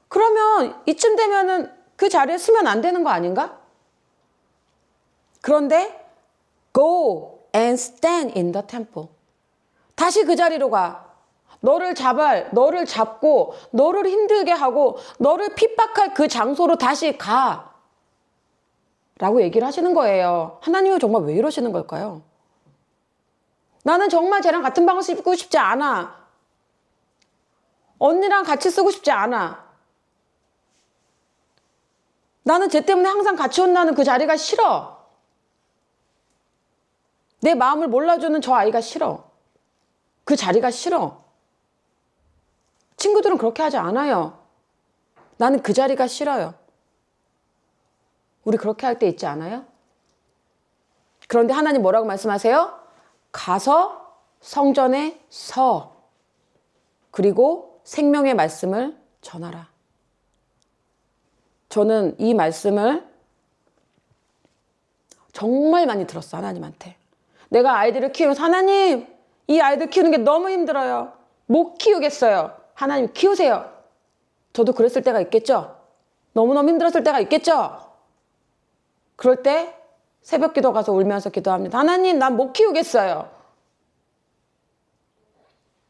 그러면 이쯤 되면은 그 자리에 쓰면 안 되는 거 아닌가? 그런데 go and stand in the temple. 다시 그 자리로 가. 너를 잡고 너를 힘들게 하고 너를 핍박할 그 장소로 다시 가. 라고 얘기를 하시는 거예요. 하나님은 정말 왜 이러시는 걸까요? 나는 정말 쟤랑 같은 방을 쓰고 싶지 않아. 언니랑 같이 쓰고 싶지 않아. 나는 쟤 때문에 항상 같이 혼나는 그 자리가 싫어. 내 마음을 몰라주는 저 아이가 싫어. 그 자리가 싫어. 친구들은 그렇게 하지 않아요. 나는 그 자리가 싫어요. 우리 그렇게 할 때 있지 않아요? 그런데 하나님 뭐라고 말씀하세요? 가서 성전에 서. 그리고 생명의 말씀을 전하라. 저는 이 말씀을 정말 많이 들었어, 하나님한테. 내가 아이들을 키우면서 하나님, 이 아이들 키우는 게 너무 힘들어요. 못 키우겠어요. 하나님 키우세요. 저도 그랬을 때가 있겠죠? 너무너무 힘들었을 때가 있겠죠? 그럴 때 새벽 기도 가서 울면서 기도합니다. 하나님, 난 못 키우겠어요.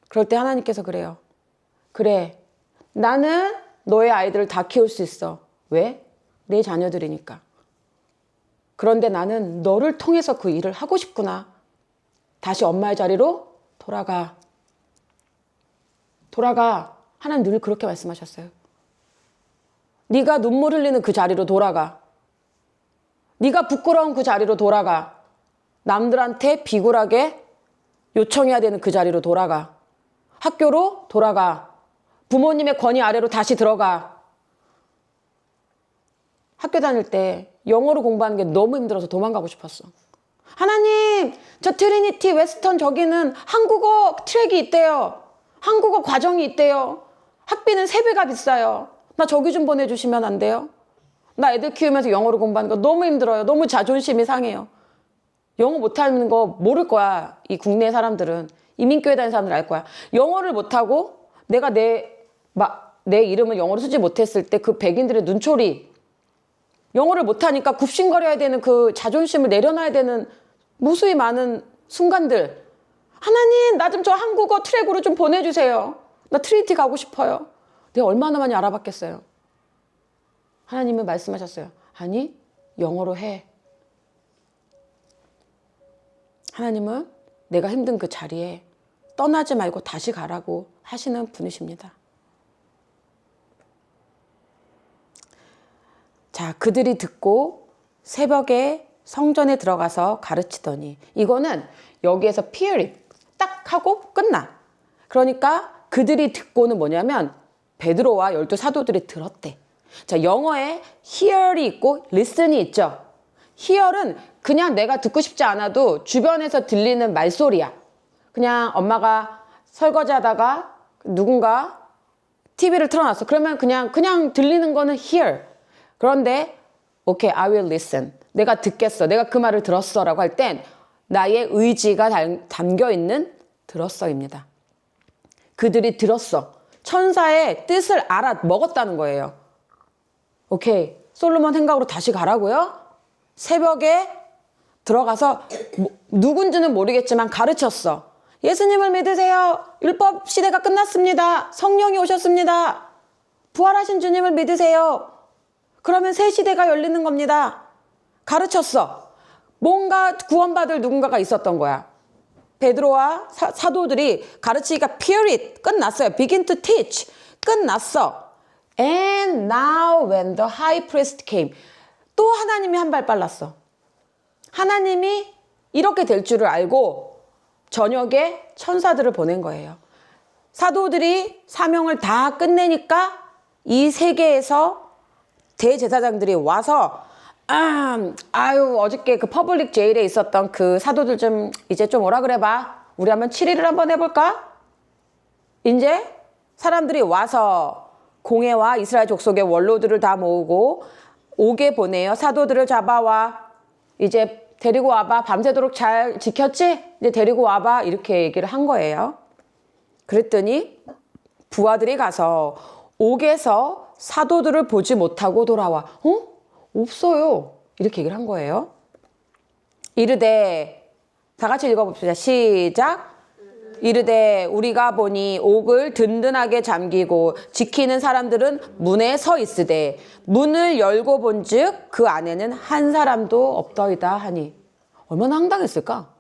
그럴 때 하나님께서 그래요. 그래, 나는 너의 아이들을 다 키울 수 있어. 왜? 내 자녀들이니까. 그런데 나는 너를 통해서 그 일을 하고 싶구나. 다시 엄마의 자리로 돌아가. 하나님 늘 그렇게 말씀하셨어요. 네가 눈물 흘리는 그 자리로 돌아가. 네가 부끄러운 그 자리로 돌아가. 남들한테 비굴하게 요청해야 되는 그 자리로 돌아가. 학교로 돌아가. 부모님의 권위 아래로 다시 들어가. 학교 다닐 때 영어로 공부하는 게 너무 힘들어서 도망가고 싶었어. 하나님, 저 트리니티 웨스턴 저기는 한국어 트랙이 있대요. 한국어 과정이 있대요. 학비는 3배가 비싸요. 나 저기 좀 보내주시면 안 돼요? 나 애들 키우면서 영어로 공부하는 거 너무 힘들어요. 너무 자존심이 상해요. 영어 못하는 거 모를 거야. 이 국내 사람들은. 이민교회 다니는 사람들 알 거야. 영어를 못하고 내가 내 이름을 영어로 쓰지 못했을 때 그 백인들의 눈초리, 영어를 못하니까 굽신거려야 되는 그 자존심을 내려놔야 되는 무수히 많은 순간들. 하나님, 나 좀 저 한국어 트랙으로 좀 보내주세요. 나 트리니티 가고 싶어요. 내가 얼마나 많이 알아봤겠어요. 하나님은 말씀하셨어요. 아니, 영어로 해. 하나님은 내가 힘든 그 자리에 떠나지 말고 다시 가라고 하시는 분이십니다. 자, 그들이 듣고 새벽에 성전에 들어가서 가르치더니, 이거는 여기에서 period 딱 하고 끝나. 그러니까 그들이 듣고는 뭐냐면 베드로와 12 사도들이 들었대. 자, 영어에 hear이 있고 listen이 있죠. hear은 그냥 내가 듣고 싶지 않아도 주변에서 들리는 말소리야. 그냥 엄마가 설거지 하다가 누군가 TV를 틀어놨어. 그러면 그냥 들리는 거는 hear. 그런데 okay, I will listen. 내가 듣겠어. 내가 그 말을 들었어 라고 할 땐 나의 의지가 담겨 있는 들었어입니다. 그들이 들었어. 천사의 뜻을 알아 먹었다는 거예요. 오케이, 솔로몬 행각으로 다시 가라고요? 새벽에 들어가서 누군지는 모르겠지만 가르쳤어. 예수님을 믿으세요. 율법 시대가 끝났습니다. 성령이 오셨습니다. 부활하신 주님을 믿으세요. 그러면 새 시대가 열리는 겁니다. 가르쳤어. 뭔가 구원받을 누군가가 있었던 거야. 베드로와 사도들이 가르치기가 period 끝났어요. begin to teach 끝났어. And now when the high priest came, 또 하나님이 한 발 빨랐어. 하나님이 이렇게 될 줄을 알고 저녁에 천사들을 보낸 거예요. 사도들이 사명을 다 끝내니까 이 세계에서 대제사장들이 와서 아유, 어저께 그 퍼블릭 제일에 있었던 그 사도들 좀 이제 좀 오라 그래봐. 우리 한번 7일을 한번 해볼까? 이제 사람들이 와서 공회와 이스라엘 족속의 원로들을 다 모으고 오게 보내요. 사도들을 잡아와. 이제 데리고 와봐. 밤새도록 잘 지켰지? 이제 데리고 와봐. 이렇게 얘기를 한 거예요. 그랬더니 부하들이 가서 옥에서 사도들을 보지 못하고 돌아와. 없어요. 이렇게 얘기를 한 거예요. 이르되, 다 같이 읽어봅시다. 시작. 이르되 우리가 보니 옥을 든든하게 잠기고 지키는 사람들은 문에 서 있으되 문을 열고 본즉 그 안에는 한 사람도 없더이다 하니. 얼마나 황당했을까?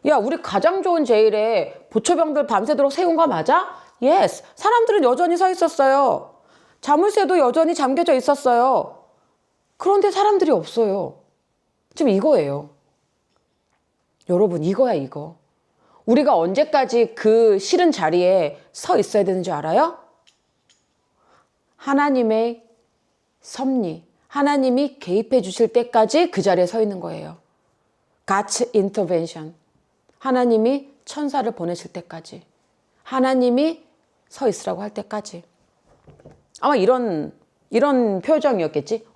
야, 우리 가장 좋은 제일에 보초병들 밤새도록 세운 거 맞아? Yes. 사람들은 여전히 서 있었어요. 자물쇠도 여전히 잠겨져 있었어요. 그런데 사람들이 없어요. 지금 이거예요. 여러분, 이거야, 이거. 우리가 언제까지 그 싫은 자리에 서 있어야 되는 줄 알아요? 하나님의 섭리, 하나님이 개입해 주실 때까지 그 자리에 서 있는 거예요. God's intervention. 하나님이 천사를 보내실 때까지. 하나님이 서 있으라고 할 때까지. 아마 이런 표정이었겠지?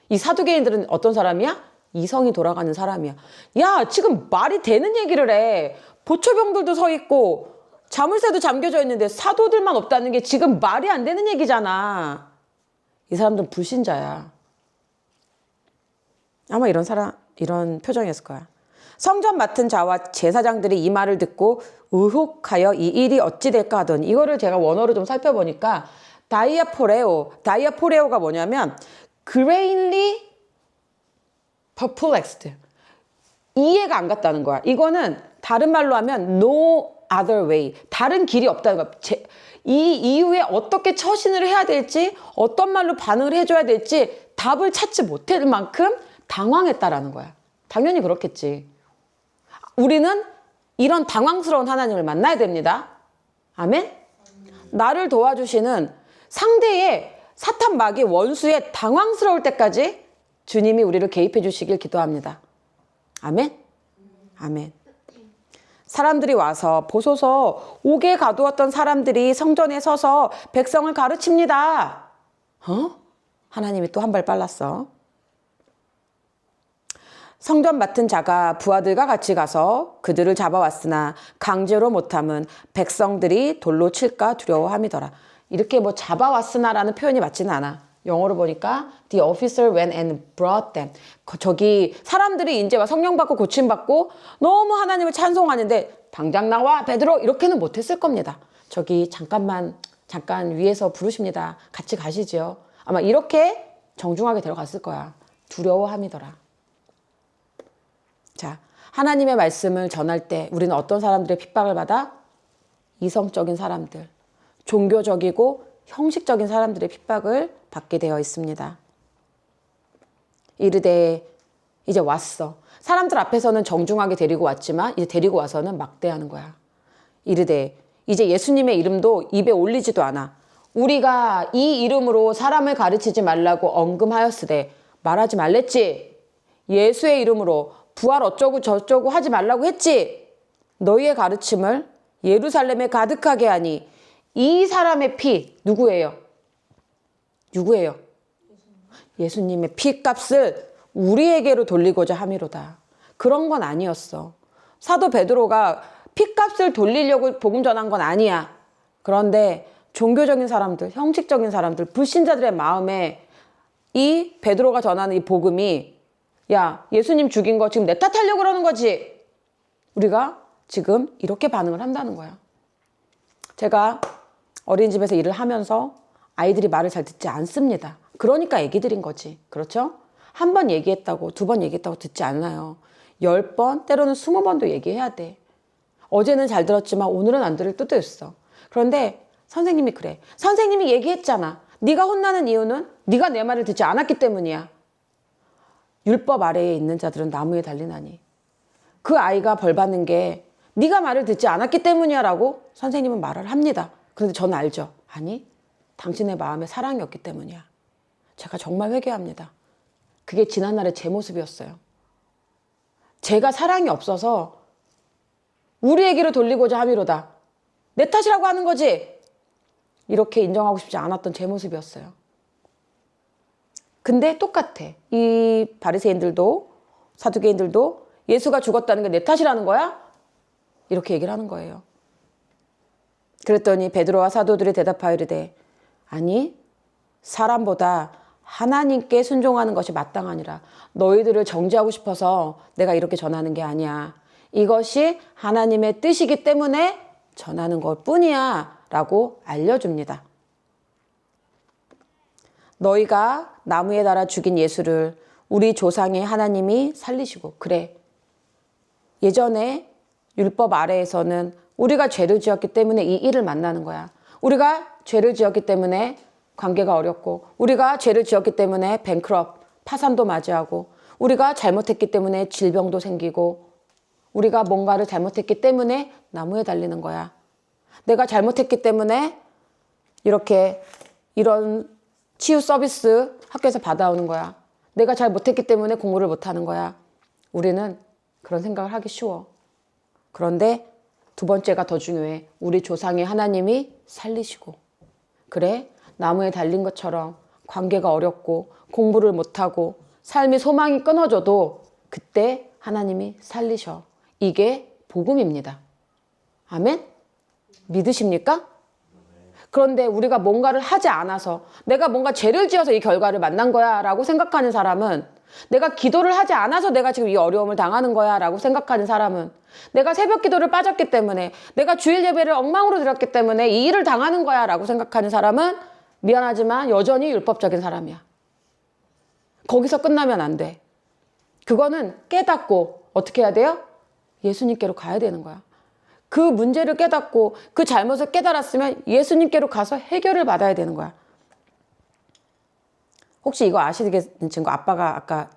이 사두개인들은 어떤 사람이야? 이성이 돌아가는 사람이야. 야, 지금 말이 되는 얘기를 해. 보초병들도 서 있고 자물쇠도 잠겨져 있는데 사도들만 없다는 게 지금 말이 안 되는 얘기잖아. 이 사람들은 불신자야. 아마 이런 표정이었을 거야. 성전 맡은 자와 제사장들이 이 말을 듣고 의혹하여 이 일이 어찌 될까 하더니, 이거를 제가 원어로 좀 살펴보니까 다이아포레오가 뭐냐면 greatly perplexed. 이해가 안 갔다는 거야. 이거는 다른 말로 하면 no other way. 다른 길이 없다는 거야. 이 이후에 어떻게 처신을 해야 될지, 어떤 말로 반응을 해줘야 될지 답을 찾지 못할 만큼 당황했다라는 거야. 당연히 그렇겠지. 우리는 이런 당황스러운 하나님을 만나야 됩니다. 아멘? 나를 도와주시는 상대의 사탄 마귀 원수의 당황스러울 때까지 주님이 우리를 개입해 주시길 기도합니다. 아멘? 아멘. 사람들이 와서 보소서, 옥에 가두었던 사람들이 성전에 서서 백성을 가르칩니다. 하나님이 또 한 발 빨랐어. 성전 맡은 자가 부하들과 같이 가서 그들을 잡아왔으나 강제로 못함은 백성들이 돌로 칠까 두려워함이더라. 이렇게 뭐 잡아왔으나라는 표현이 맞지는 않아. 영어로 보니까 the officer went and brought them. 저기 사람들이 이제 막 성령 받고 고침 받고 너무 하나님을 찬송하는데 당장 나와 베드로 이렇게는 못했을 겁니다. 저기 잠깐 위에서 부르십니다. 같이 가시죠. 아마 이렇게 정중하게 데려갔을 거야. 두려워함이더라. 자, 하나님의 말씀을 전할 때 우리는 어떤 사람들의 핍박을 받아? 이성적인 사람들, 종교적이고 형식적인 사람들의 핍박을 받게 되어 있습니다. 이르되 이제 왔어. 사람들 앞에서는 정중하게 데리고 왔지만 이제 데리고 와서는 막대하는 거야. 이르되 이제 예수님의 이름도 입에 올리지도 않아. 우리가 이 이름으로 사람을 가르치지 말라고 언금하였으되 말하지 말랬지. 예수의 이름으로 부활 어쩌고 저쩌고 하지 말라고 했지. 너희의 가르침을 예루살렘에 가득하게 하니 이 사람의 피 누구예요? 누구예요? 예수님의 피값을 우리에게로 돌리고자 함이로다. 그런 건 아니었어. 사도 베드로가 피값을 돌리려고 복음 전한 건 아니야. 그런데 종교적인 사람들, 형식적인 사람들, 불신자들의 마음에 이 베드로가 전하는 이 복음이 야, 예수님 죽인 거 지금 내 탓하려고 그러는 거지. 우리가 지금 이렇게 반응을 한다는 거야. 제가 어린이집에서 일을 하면서 아이들이 말을 잘 듣지 않습니다. 그러니까 애기 들인 거지. 그렇죠? 한 번 얘기했다고, 두 번 얘기했다고 듣지 않아요. 10번, 때로는 20번도 얘기해야 돼. 어제는 잘 들었지만 오늘은 안 들을 때도 있어. 그런데 선생님이 그래. 선생님이 얘기했잖아. 네가 혼나는 이유는 네가 내 말을 듣지 않았기 때문이야. 율법 아래에 있는 자들은 나무에 달리나니. 그 아이가 벌 받는 게 네가 말을 듣지 않았기 때문이야 라고 선생님은 말을 합니다. 그런데 저는 알죠. 아니, 당신의 마음에 사랑이 없기 때문이야. 제가 정말 회개합니다. 그게 지난날의 제 모습이었어요. 제가 사랑이 없어서 우리에게로 돌리고자 함이로다. 내 탓이라고 하는 거지. 이렇게 인정하고 싶지 않았던 제 모습이었어요. 근데 똑같아. 이 바리새인들도 사두개인들도 예수가 죽었다는 게 내 탓이라는 거야? 이렇게 얘기를 하는 거예요. 그랬더니 베드로와 사도들이 대답하여 이르되 아니 사람보다 하나님께 순종하는 것이 마땅하니라. 너희들을 정죄하고 싶어서 내가 이렇게 전하는 게 아니야. 이것이 하나님의 뜻이기 때문에 전하는 것 뿐이야 라고 알려줍니다. 너희가 나무에 달아 죽인 예수를 우리 조상의 하나님이 살리시고 그래. 예전에 율법 아래에서는 우리가 죄를 지었기 때문에 이 일을 만나는 거야. 우리가 죄를 지었기 때문에 관계가 어렵고 우리가 죄를 지었기 때문에 뱅크럽, 파산도 맞이하고 우리가 잘못했기 때문에 질병도 생기고 우리가 뭔가를 잘못했기 때문에 나무에 달리는 거야. 내가 잘못했기 때문에 이런 치유 서비스 학교에서 받아오는 거야. 내가 잘 못했기 때문에 공부를 못하는 거야. 우리는 그런 생각을 하기 쉬워. 그런데 두 번째가 더 중요해. 우리 조상의 하나님이 살리시고. 그래, 나무에 달린 것처럼 관계가 어렵고 공부를 못하고 삶의 소망이 끊어져도 그때 하나님이 살리셔. 이게 복음입니다. 아멘? 믿으십니까? 그런데 우리가 뭔가를 하지 않아서 내가 뭔가 죄를 지어서 이 결과를 만난 거야 라고 생각하는 사람은 내가 기도를 하지 않아서 내가 지금 이 어려움을 당하는 거야 라고 생각하는 사람은 내가 새벽 기도를 빠졌기 때문에 내가 주일 예배를 엉망으로 드렸기 때문에 이 일을 당하는 거야 라고 생각하는 사람은 미안하지만 여전히 율법적인 사람이야. 거기서 끝나면 안 돼. 그거는 깨닫고 어떻게 해야 돼요? 예수님께로 가야 되는 거야. 그 문제를 깨닫고 그 잘못을 깨달았으면 예수님께로 가서 해결을 받아야 되는 거야. 혹시 이거 아시는 친구 아빠가 아까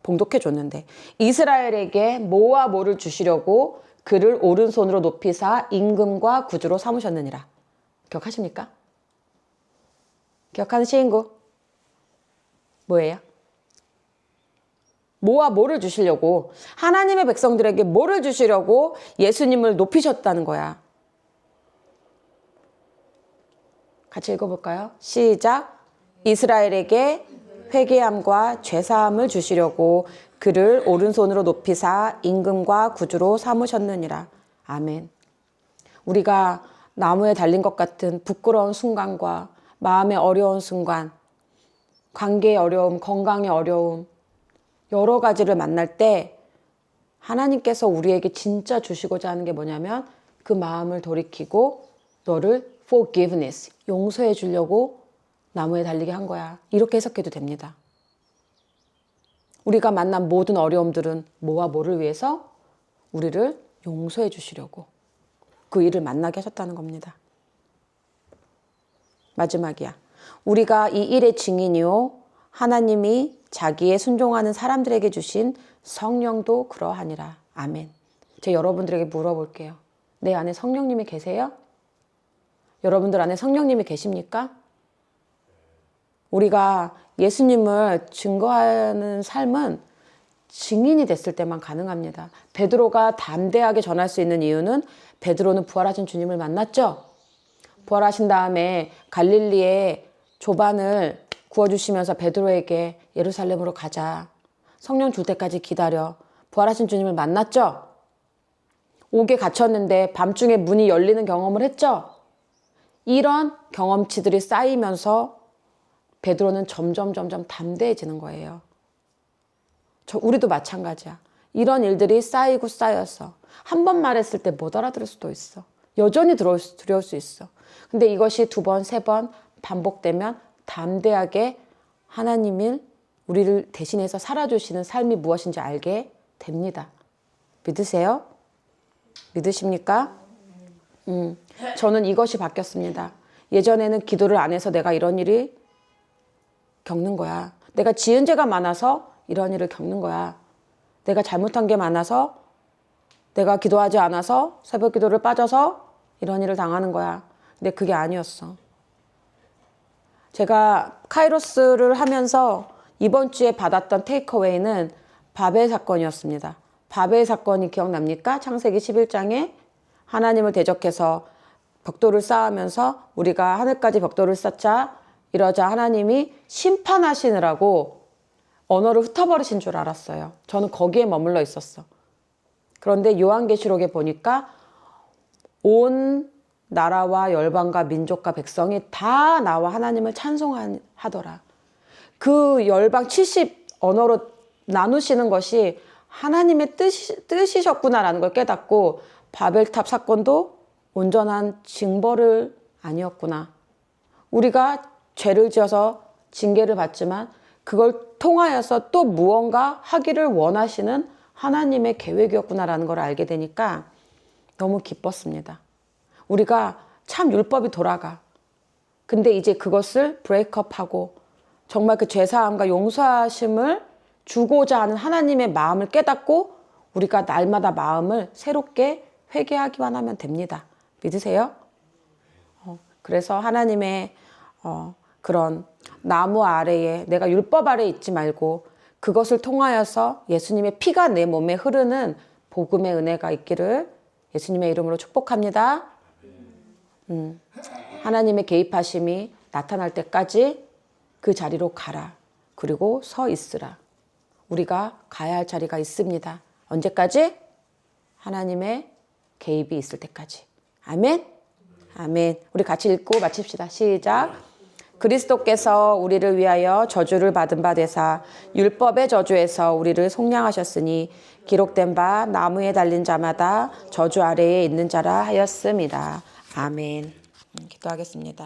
봉독해 줬는데 이스라엘에게 뭐와 뭐를 주시려고 그를 오른손으로 높이사 임금과 구주로 삼으셨느니라. 기억하십니까? 기억하는 친구? 뭐예요? 뭐와 뭐를 주시려고 하나님의 백성들에게 뭐를 주시려고 예수님을 높이셨다는 거야. 같이 읽어볼까요? 시작. 이스라엘에게 회개함과 죄사함을 주시려고 그를 오른손으로 높이사 임금과 구주로 삼으셨느니라. 아멘. 우리가 나무에 달린 것 같은 부끄러운 순간과 마음의 어려운 순간 관계의 어려움, 건강의 어려움, 여러 가지를 만날 때 하나님께서 우리에게 진짜 주시고자 하는 게 뭐냐면 그 마음을 돌이키고 너를 forgiveness, 용서해 주려고 나무에 달리게 한 거야. 이렇게 해석해도 됩니다. 우리가 만난 모든 어려움들은 뭐와 뭐를 위해서? 우리를 용서해 주시려고 그 일을 만나게 하셨다는 겁니다. 마지막이야. 우리가 이 일의 증인이요 하나님이 자기의 순종하는 사람들에게 주신 성령도 그러하니라. 아멘. 제가 여러분들에게 물어볼게요. 내 안에 성령님이 계세요? 여러분들 안에 성령님이 계십니까? 우리가 예수님을 증거하는 삶은 증인이 됐을 때만 가능합니다. 베드로가 담대하게 전할 수 있는 이유는 베드로는 부활하신 주님을 만났죠. 부활하신 다음에 갈릴리의 조반을 구워주시면서 베드로에게 예루살렘으로 가자. 성령 줄 때까지 기다려. 부활하신 주님을 만났죠. 옥에 갇혔는데 밤중에 문이 열리는 경험을 했죠. 이런 경험치들이 쌓이면서 베드로는 점점 담대해지는 거예요. 우리도 마찬가지야. 이런 일들이 쌓이고 쌓여서 한 번 말했을 때 못 알아들을 수도 있어. 여전히 두려울 수 있어. 근데 이것이 2번, 3번 반복되면 담대하게 하나님이 우리를 대신해서 살아주시는 삶이 무엇인지 알게 됩니다. 믿으세요? 믿으십니까? 저는 이것이 바뀌었습니다. 예전에는 기도를 안 해서 내가 이런 일이 겪는 거야. 내가 지은 죄가 많아서 이런 일을 겪는 거야. 내가 잘못한 게 많아서 내가 기도하지 않아서 새벽 기도를 빠져서 이런 일을 당하는 거야. 근데 그게 아니었어. 제가 카이로스를 하면서 이번 주에 받았던 테이크어웨이는 바벨 사건이었습니다. 바벨 사건이 기억납니까? 창세기 11장에 하나님을 대적해서 벽돌을 쌓으면서 우리가 하늘까지 벽돌을 쌓자 이러자 하나님이 심판하시느라고 언어를 흩어버리신 줄 알았어요. 저는 거기에 머물러 있었어. 그런데 요한계시록에 보니까 온 나라와 열방과 민족과 백성이 다 나와 하나님을 찬송하더라. 그 열방 70 언어로 나누시는 것이 하나님의 뜻이셨구나라는 걸 깨닫고 바벨탑 사건도 온전한 징벌을 아니었구나. 우리가 죄를 지어서 징계를 받지만 그걸 통하여서 또 무언가 하기를 원하시는 하나님의 계획이었구나라는 걸 알게 되니까 너무 기뻤습니다. 우리가 참 율법이 돌아가. 근데 이제 그것을 브레이크업하고 정말 그 죄사함과 용서하심을 주고자 하는 하나님의 마음을 깨닫고 우리가 날마다 마음을 새롭게 회개하기만 하면 됩니다. 믿으세요? 그래서 하나님의 그런 나무 아래에 내가 율법 아래에 있지 말고 그것을 통하여서 예수님의 피가 내 몸에 흐르는 복음의 은혜가 있기를 예수님의 이름으로 축복합니다. 하나님의 개입하심이 나타날 때까지 그 자리로 가라. 그리고 서 있으라. 우리가 가야 할 자리가 있습니다. 언제까지? 하나님의 개입이 있을 때까지. 아멘? 아멘. 우리 같이 읽고 마칩시다. 시작. 그리스도께서 우리를 위하여 저주를 받은 바 되사 율법의 저주에서 우리를 속량하셨으니 기록된 바 나무에 달린 자마다 저주 아래에 있는 자라 하였습니다. 아멘. 기도하겠습니다.